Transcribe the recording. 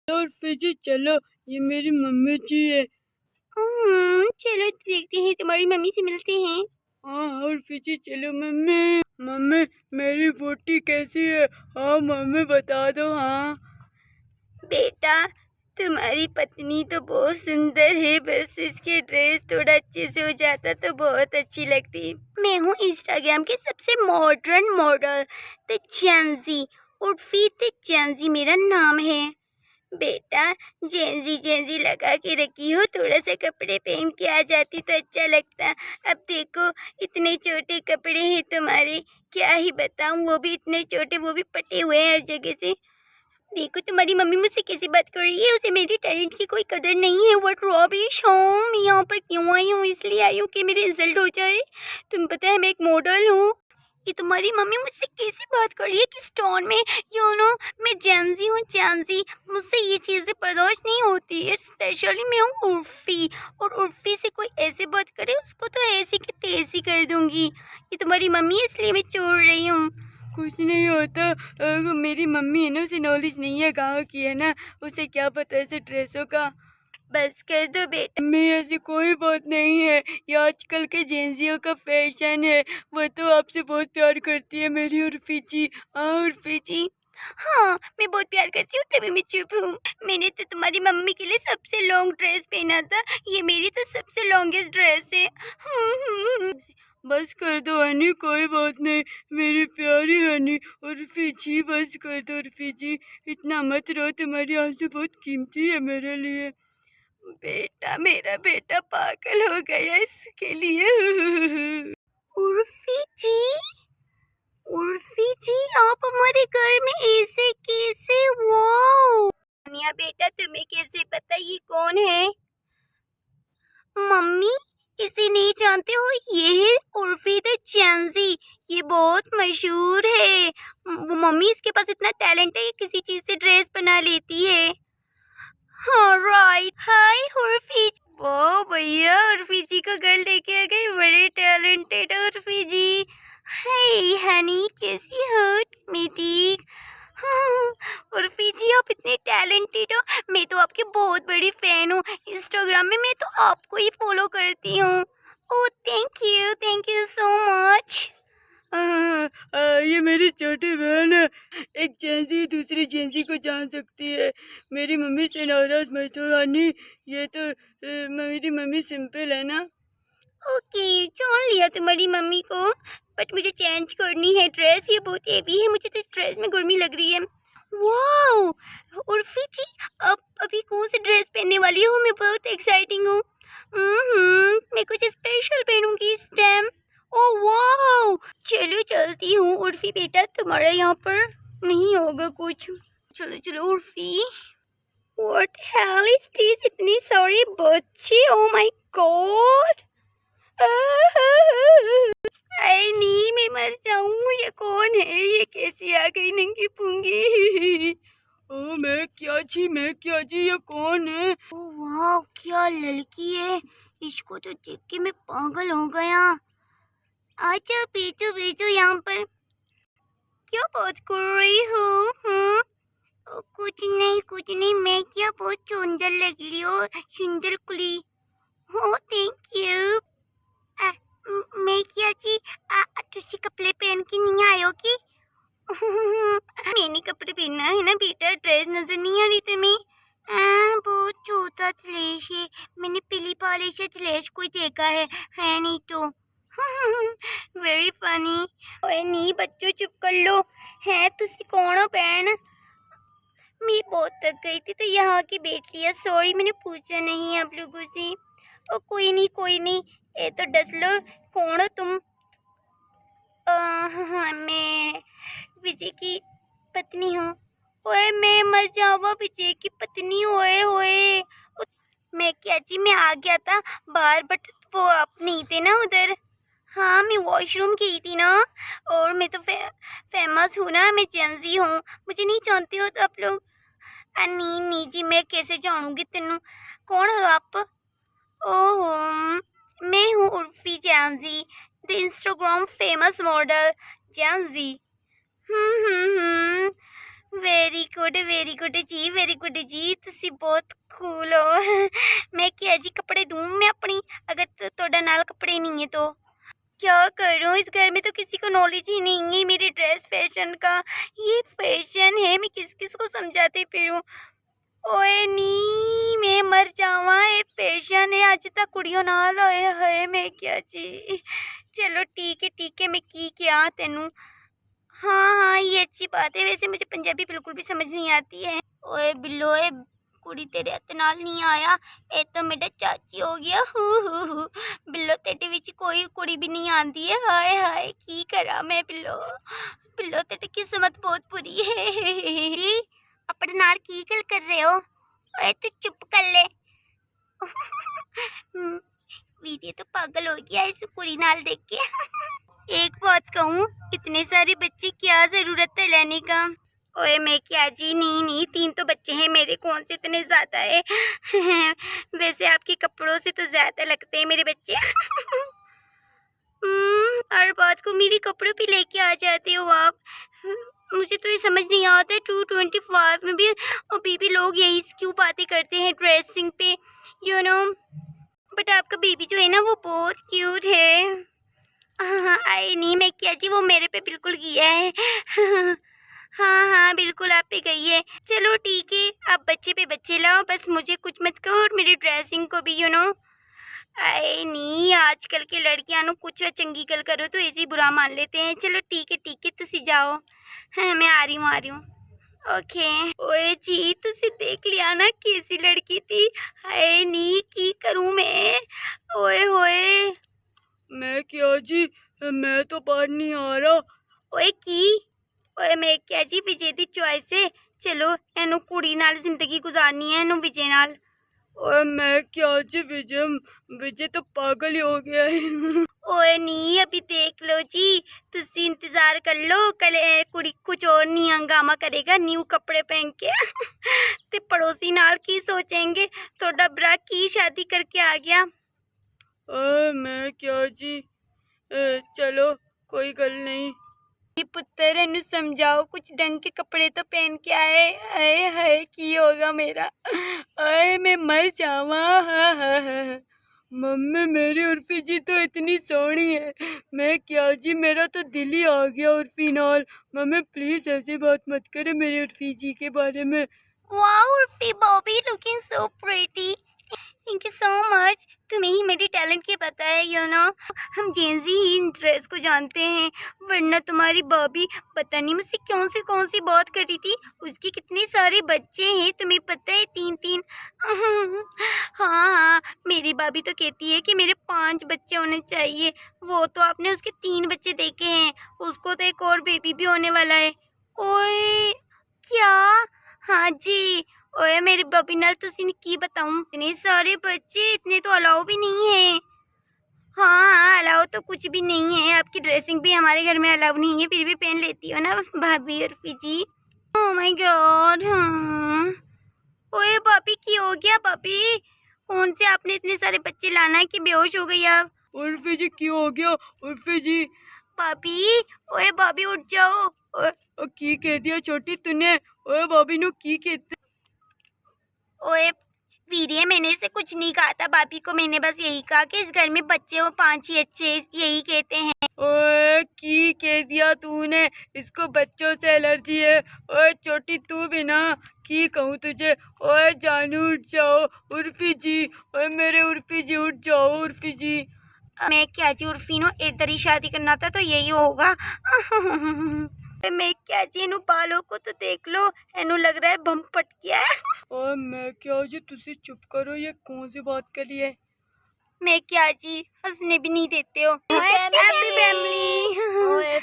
और फिजी चलो, ये मेरी मम्मी जी है। चलो देखते हैं, तुम्हारी मम्मी से मिलते हैं। हाँ और फिजी चलो। मम्मी मम्मी मेरी वोटी कैसी है? हाँ मम्मी बता दो। हाँ बेटा, तुम्हारी पत्नी तो बहुत सुंदर है, बस इसके ड्रेस थोड़ा अच्छे से हो जाता तो बहुत अच्छी लगती। मैं हूँ इंस्टाग्राम के सबसे modern model, the Gen Z Urfi, the Gen Z मेरा नाम है। बेटा, जेंजी जेंजी लगा के रखी हो, थोड़ा सा कपड़े पहन के आ जाती तो अच्छा लगता। अब देखो, इतने छोटे कपड़े हैं तुम्हारे, क्या ही बताऊं, वो भी इतने छोटे, वो भी पटे हुए हैं हर जगह से। देखो तुम्हारी मम्मी मुझसे कैसी बात कर रही है, उसे मेरी टैलेंट की कोई कदर नहीं है। व्हाट रॉबिश। हाँ, मैं यहाँ पर क्यों आई हूँ? इसलिए आई हूँ कि मेरे इंसल्ट हो जाए। तुम्हें पता है मैं एक मॉडल हूँ। ये तुम्हारी मम्मी मुझसे कैसी बात कर रही है, किस टोन में? यू नो, मैं जेंजी हूँ, जेंजी। मुझसे ये चीज़ें बर्दाश्त नहीं होती है। स्पेशली मैं हूँ उर्फी, और उर्फी से कोई ऐसे बात करे उसको तो ऐसी की तैसी कर दूंगी। ये तुम्हारी मम्मी है इसलिए मैं छोड़ रही हूँ। कुछ नहीं होता। मेरी मम्मी है ना, उसे नॉलेज नहीं है गाँव की है ना, उसे क्या पता ऐसे ड्रेसों का। बस कर दो बेटा। मम्मी ऐसी कोई बात नहीं है, ये आजकल के जेंजियों का फैशन है। वो तो आपसे बहुत प्यार करती है मेरी उर्फी जी। हाँ उर्फी जी। हाँ, मैं बहुत प्यार करती हूँ तभी मैं चुप हूँ। मैंने तो तुम्हारी मम्मी के लिए सबसे लॉन्ग ड्रेस पहना था, ये मेरी तो सबसे लॉन्गेस्ट ड्रेस है। बस कर दो हनी, कोई बात नहीं मेरी प्यारी हनी। उर्फी जी बस कर दो उर्फी जी, इतना मत रो, तुम्हारी आंसू बहुत कीमती है मेरे लिए। बेटा, मेरा बेटा पागल हो गया इसके लिए। उर्फी जी, उर्फी जी, आप हमारे घर में ऐसे कैसे? वाओ अनिया बेटा, तुम्हें कैसे पता ये कौन है? मम्मी, इसे नहीं जानते हो? ये है उर्फी द जेंजी, ये बहुत मशहूर है। वो मम्मी, इसके पास इतना टैलेंट है, ये किसी चीज से ड्रेस बना लेती है। हाँ राइट। हाय उर्फी। वो भैया, उर्फी जी को घर लेके आ गए, बड़े टैलेंटेड उर्फी जी। हाय हनी, कैसी हो? मैं ठीक। हाँ, उर्फी जी आप इतने टैलेंटेड हो, मैं तो आपकी बहुत बड़ी फैन हूँ। इंस्टाग्राम में मैं तो आपको ही फॉलो करती हूँ। Oh thank you so much. ये मेरी छोटी बहन है। एक जेंजी दूसरी जेंजी को जान सकती है। मेरी मम्मी से नाराज मत हो हनी, ये तो मेरी मम्मी सिंपल है ना। ओके, जान लिया तुम्हारी मम्मी को, बट मुझे चेंज करनी है ड्रेस, ये बहुत हेवी है, मुझे तो इस ड्रेस में गर्मी लग रही है। वाओ उर्फी जी, अब अभी कौन सी ड्रेस पहनने वाली हो? मैं बहुत एक्साइटिंग हूँ। मैं कुछ स्पेशल पहनूंगी इस टाइम। ओह वाओ, चलो चलती हूँ। उर्फी बेटा, तुम्हारा यहाँ पर नहीं होगा कुछ। चलो चलो Urfi. What hell is this, इतनी सारी बच्चे, ओ माय गॉड। अरे नहीं, मैं मर जाऊं। ये कौन है? ये कैसी आ गई नंगी पूंगी? ओ मैं क्या जी, ये कौन है? ओ वाह, क्या लड़की है, इसको तो देख के मैं पागल हो गया। अच्छा बेटू बेटू, यहाँ पर क्या बात कर रही हो? कुछ नहीं, मैं क्या बहुत सुंदर लग रही हो, सुंदर कुली। हो थैंक यू। मैं क्या जी, तुसी कपड़े पहन के नहीं आयो की? मैंने कपड़े पहनना है ना बेटा, ड्रेस नजर नहीं आ रही तुम्हें? बहुत छोटा थ्लेश है, मैंने पहली बार ऐसे थ्लेश कोई देखा है नहीं तो। Very funny. ओए नहीं बच्चों, चुप कर लो। है तुसी कौन हो बहन? मैं बहुत थक गई थी तो यहाँ की बैठ लिया, सॉरी मैंने पूछा नहीं आप लोगों से। ओ कोई नहीं, ये तो डस लो। कौन हो तुम? हाँ, मैं विजय की पत्नी हूँ। ओए मैं मर जाऊँ, विजय की पत्नी होए होए। मैं क्या जी, मैं आ गया था बाहर, बट वो आप नहीं थे ना उधर। हाँ, मैं वॉशरूम गई थी ना, और मैं तो फेमस हूँ ना, मैं जेंजी हूँ। मुझे नहीं जानते हो तो आप लोग? नहीं नहीं जी, मैं कैसे जानूंगी तेनू? कौन हो आप? ओहो, मैं हूँ उर्फी जेंजी, द इंस्टाग्राम फेमस मॉडल जेंजी। वेरी गुड जी, वेरी गुड जी। ਤੁਸੀਂ ਬਹੁਤ कूल हो। मैं क्या जी कपड़े दूँ मैं अपनी, अगर ਤੁਹਾਡਾ ਨਾਲ कपड़े नहीं है तो क्या करूँ? इस घर में तो किसी को नॉलेज ही नहीं है मेरे ड्रेस फैशन का। ये फैशन है, मैं किस किस को समझाते फिरूँ। ओए नी मैं मर जावा, ये फैशन है अज तक कुड़ियों नाल होए है मैं क्या जी। चलो ठीक है मैं की क्या तेनू। हाँ ये अच्छी बात है। वैसे मुझे पंजाबी बिल्कुल भी समझ नहीं आती है। ओए बिल्लो ए कुड़ी तेरे हत्थ नाल नहीं आया, ये तो मेरा चाची हो गया। बिल्लो तेरे विच कोई कुड़ी भी नहीं आती है। हाय हाय की करा मैं बिल्लो। बिल्लो तेरी किस्मत बहुत बुरी है। जी अपने नाल की गल कर रहे हो? ओए तू चुप कर ले। वीडियो तो पागल हो गया इस कुड़ी नाल देख के। एक बात कहूँ, इतने सारे बच्चे क्या जरूरत है लेने का। ओए मैं क्या जी, नहीं 3 तो बच्चे हैं मेरे, कौन से इतने ज्यादा है। वैसे आपके कपड़ों से तो ज्यादा लगते हैं मेरे बच्चे। हर बात को मेरे कपड़ों पे लेके आ जाते हो आप। मुझे तो ये समझ नहीं आता है 225 में भी अभी भी लोग यही क्यों बातें करते हैं ड्रेसिंग पे, यू नो। बट आपका बेबी जो है ना वो बहुत क्यूट है। हाँ आई नहीं मैं क्या जी, वो मेरे पे बिल्कुल गया है। हाँ बिल्कुल आप पे गई है। चलो ठीक है, आप बच्चे पे बच्चे लाओ, बस मुझे कुछ मत कहो और मेरी ड्रेसिंग को भी यू नो। आए नहीं आजकल की लड़कियां नु कुछ चंगी गल करो तो ऐसे ही बुरा मान लेते हैं। चलो ठीक है तुसी जाओ। हाँ मैं आ रही हूँ। ओके। ओए जी तुसी देख लिया ना कैसी लड़की थी। हाय नी की करूँ मैं। ओए होए। मैं क्या जी, मैं तो बाहर नहीं आ रहा। ओए की ओए मैं क्या जी, विजय दी चॉइस है। चलो एनू कुड़ी नाल जिंदगी गुजारनी है, एनू विजय नाल। और मैं क्या जी, विजय तो पागल ही हो गया है। ओए नी अभी देख लो जी, तुसी इंतजार कर लो, कल कुड़ी कुछ और नहीं हंगामा करेगा न्यू कपड़े पहन के। ते पड़ोसी नाल की सोचेंगे, थोड़ा ब्रा की शादी करके आ गया। मैं क्या जी, चलो कोई गल नहीं। पुत्र एनू समझाओ, कुछ ढंग के कपड़े तो पहन के आए। हाय हाय की होगा मेरा। आए मैं मर जावा। हाँ। मम्मी मेरी उर्फी जी तो इतनी सोहनी है। मैं क्या जी, मेरा तो दिल ही आ गया उर्फी नाल। मम्मी प्लीज ऐसी बात मत करे मेरी उर्फी जी के बारे में। Wow Urfi Bobby looking so pretty. Thank you so much. तुम्हें ही मेरी टैलेंट की पता है यू नो। हम जेंजी ही इन ड्रेस को जानते हैं, वरना तुम्हारी बॉबी पता नहीं मुझसे कौन सी बात करी थी। उसके कितने सारे बच्चे हैं तुम्हें पता है, 3। हाँ मेरी भाभी तो कहती है कि मेरे 5 बच्चे होने चाहिए। वो तो आपने उसके 3 बच्चे देखे हैं, उसको तो एक और बेबी भी होने वाला है। ओए क्या? हाँ जी। ओए मेरी बबी नाल तुसी की बताऊं, इतने सारे बच्चे, इतने तो अलाउ भी नहीं है। हाँ अलाउ तो कुछ भी नहीं है, आपकी ड्रेसिंग भी हमारे घर में अलाउ नहीं है, फिर भी पहन लेती हो ना भाभी और जी। Oh my God. हाँ ओए भाभी की हो गया? भाभी कौन से आपने इतने सारे बच्चे लाना है कि बेहोश हो गई आप? उर्फी जी क्यों हो गया उर्फी जी? भाभी ओए भाभी उठ जाओ। की कह दिया छोटी तूने? ओए भाभी नु की कहते? ओए वीरे मैंने से कुछ नहीं कहा था भाभी को, मैंने बस यही कहा कि इस घर में बच्चे हो 5 ही अच्छे, यही कहते हैं। ओए की कह दिया तूने, इसको बच्चों से एलर्जी है। ओए छोटी तू भी ना, की कहूँ तुझे। ओए जानू उठ जाओ उर्फी जी। ओए मेरे उर्फी जी उठ जाओ उर्फी जी। मैं क्या जी उर्फी नो इधर ही शादी करना था तो यही होगा। मैं क्या जी इनू बालों को तो देख लो, एनू लग रहा है बम पट गया है। और मैं क्या जी, तुसी चुप करो, ये कौन सी बात करी है? मैं क्या जी, हंसने भी नहीं देते हो। Happy family.